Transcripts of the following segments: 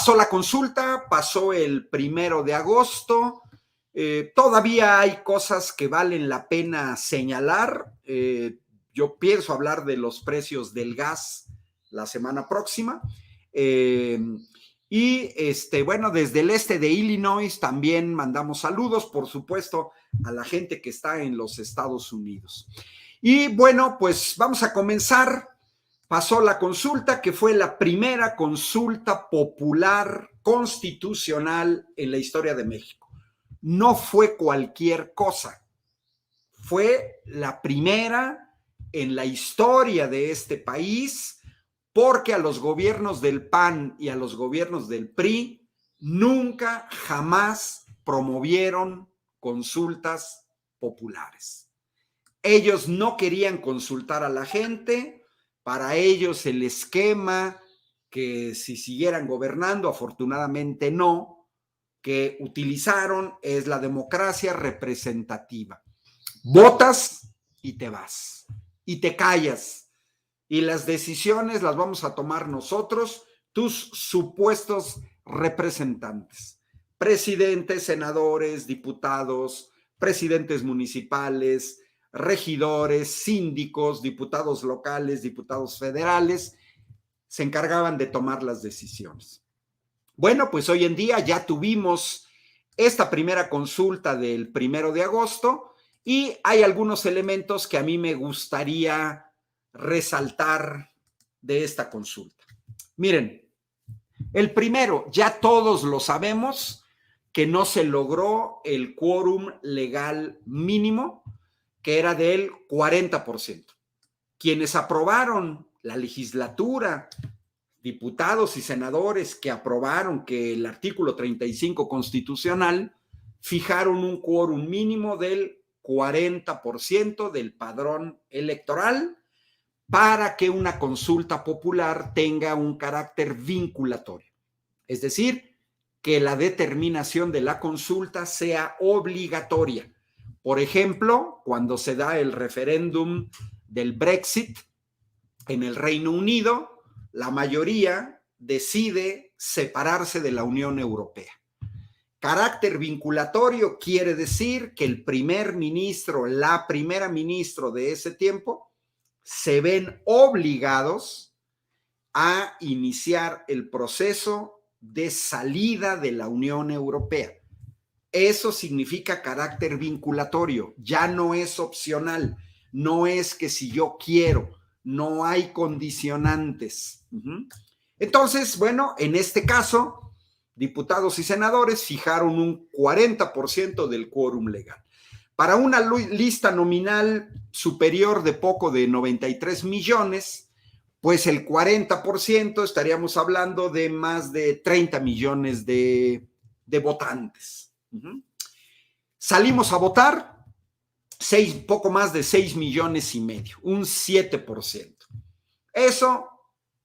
Pasó la consulta, pasó el 1 de agosto. Todavía hay cosas que valen la pena señalar. Yo pienso hablar de los precios del gas la semana próxima. Bueno, desde el este de Illinois también mandamos saludos, por supuesto, a la gente que está en los Estados Unidos. Y bueno, pues vamos a comenzar. Pasó la consulta, que fue la primera consulta popular constitucional en la historia de México. No fue cualquier cosa, fue la primera en la historia de este país, porque a los gobiernos del PAN y a los gobiernos del PRI nunca, jamás promovieron consultas populares. Ellos no querían consultar a la gente. Para ellos el esquema que si siguieran gobernando, afortunadamente no, que utilizaron es la democracia representativa. Votas y te vas, y te callas, y las decisiones las vamos a tomar nosotros, tus supuestos representantes, presidentes, senadores, diputados, presidentes municipales, regidores, síndicos, diputados locales, diputados federales, se encargaban de tomar las decisiones. Bueno, pues hoy en día ya tuvimos esta primera consulta del 1 de agosto y hay algunos elementos que a mí me gustaría resaltar de esta consulta. Miren, el primero, ya todos lo sabemos, que no se logró el quórum legal mínimo, que era del 40%. Quienes aprobaron la legislatura, diputados y senadores que aprobaron que el artículo 35 constitucional fijaron un quórum mínimo del 40% del padrón electoral para que una consulta popular tenga un carácter vinculatorio. Es decir, que la determinación de la consulta sea obligatoria. Por ejemplo, cuando se da el referéndum del Brexit en el Reino Unido, la mayoría decide separarse de la Unión Europea. Carácter vinculatorio quiere decir que el primer ministro, la primera ministra de ese tiempo, se ven obligados a iniciar el proceso de salida de la Unión Europea. Eso significa carácter vinculatorio, ya no es opcional, no es que si yo quiero, no hay condicionantes. Entonces, bueno, en este caso, diputados y senadores fijaron un 40% del quórum legal. Para una lista nominal superior de poco de 93 millones, pues el 40% estaríamos hablando de más de 30 millones de votantes. Salimos a votar poco más de 6 millones y medio, un 7%. Eso,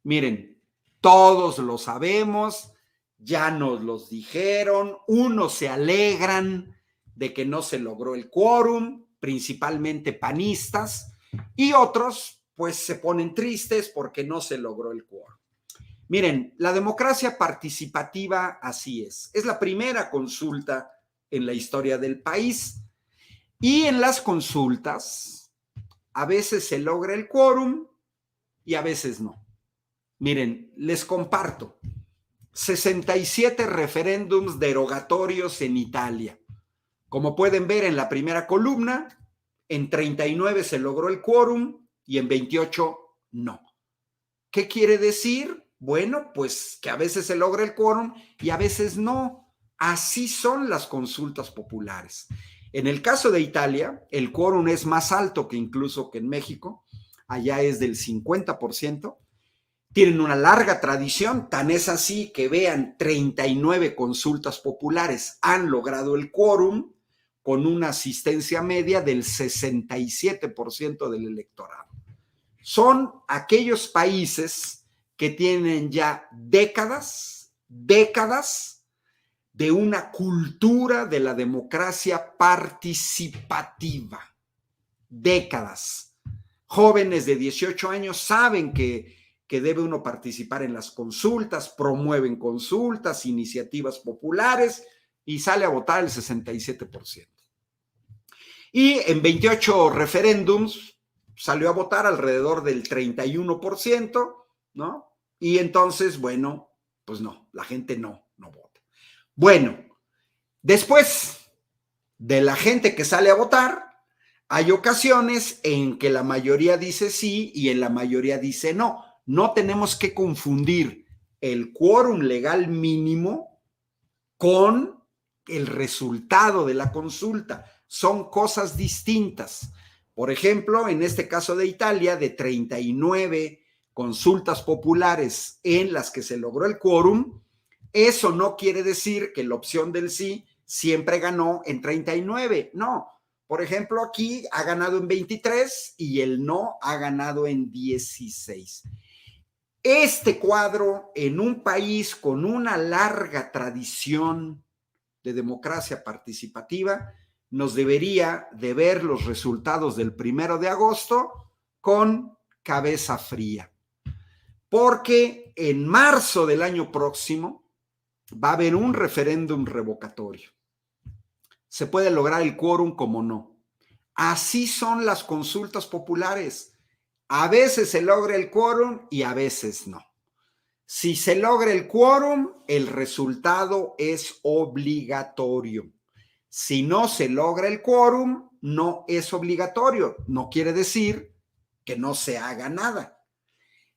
miren, todos lo sabemos, ya nos los dijeron, unos se alegran de que no se logró el quórum, principalmente panistas, y otros pues se ponen tristes porque no se logró el quórum. Miren, la democracia participativa así es la primera consulta en la historia del país y en las consultas a veces se logra el quórum y a veces no. Miren, les comparto 67 referéndums derogatorios en Italia. Como pueden ver en la primera columna, en 39 se logró el quórum y en 28 no. ¿Qué quiere decir? Bueno, pues que a veces se logra el quórum y a veces no. Así son las consultas populares. En el caso de Italia, el quórum es más alto que incluso que en México. Allá es del 50%. Tienen una larga tradición, tan es así que vean, 39 consultas populares han logrado el quórum con una asistencia media del 67% del electorado. Son aquellos países que tienen ya décadas de una cultura de la democracia participativa. Décadas. Jóvenes de 18 años saben que que debe uno participar en las consultas, promueven consultas, iniciativas populares y sale a votar el 67%. Y en 28 referéndums salió a votar alrededor del 31%, ¿no? Y entonces, bueno, pues no, la gente no vota. Bueno, después de la gente que sale a votar, hay ocasiones en que la mayoría dice sí y en la mayoría dice no. No tenemos que confundir el quórum legal mínimo con el resultado de la consulta. Son cosas distintas. Por ejemplo, en este caso de Italia, de 39 consultas populares en las que se logró el quórum, eso no quiere decir que la opción del sí siempre ganó en 39. No. Por ejemplo, aquí ha ganado en 23 y el no ha ganado en 16. Este cuadro en un país con una larga tradición de democracia participativa nos debería de ver los resultados del 1 de agosto con cabeza fría, porque en marzo del año próximo va a haber un referéndum revocatorio. Se puede lograr el quórum como no. Así son las consultas populares. A veces se logra el quórum y a veces no. Si se logra el quórum, el resultado es obligatorio. Si no se logra el quórum, no es obligatorio. No quiere decir que no se haga nada.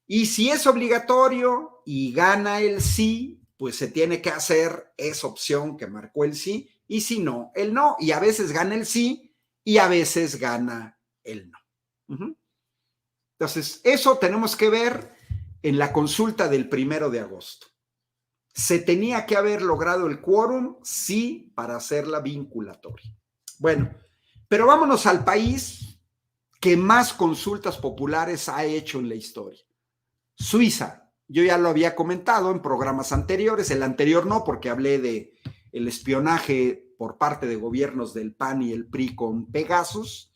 Y si es obligatorio y gana el sí, pues se tiene que hacer esa opción que marcó el sí, y si no, el no. Y a veces gana el sí y a veces gana el no. Entonces, eso tenemos que ver en la consulta del 1 de agosto. ¿Se tenía que haber logrado el quórum? Sí, para hacerla vinculatoria. Bueno, pero vámonos al país que más consultas populares ha hecho en la historia. Suiza. Yo ya lo había comentado en programas anteriores, el anterior no, porque hablé de el espionaje por parte de gobiernos del PAN y el PRI con Pegasus,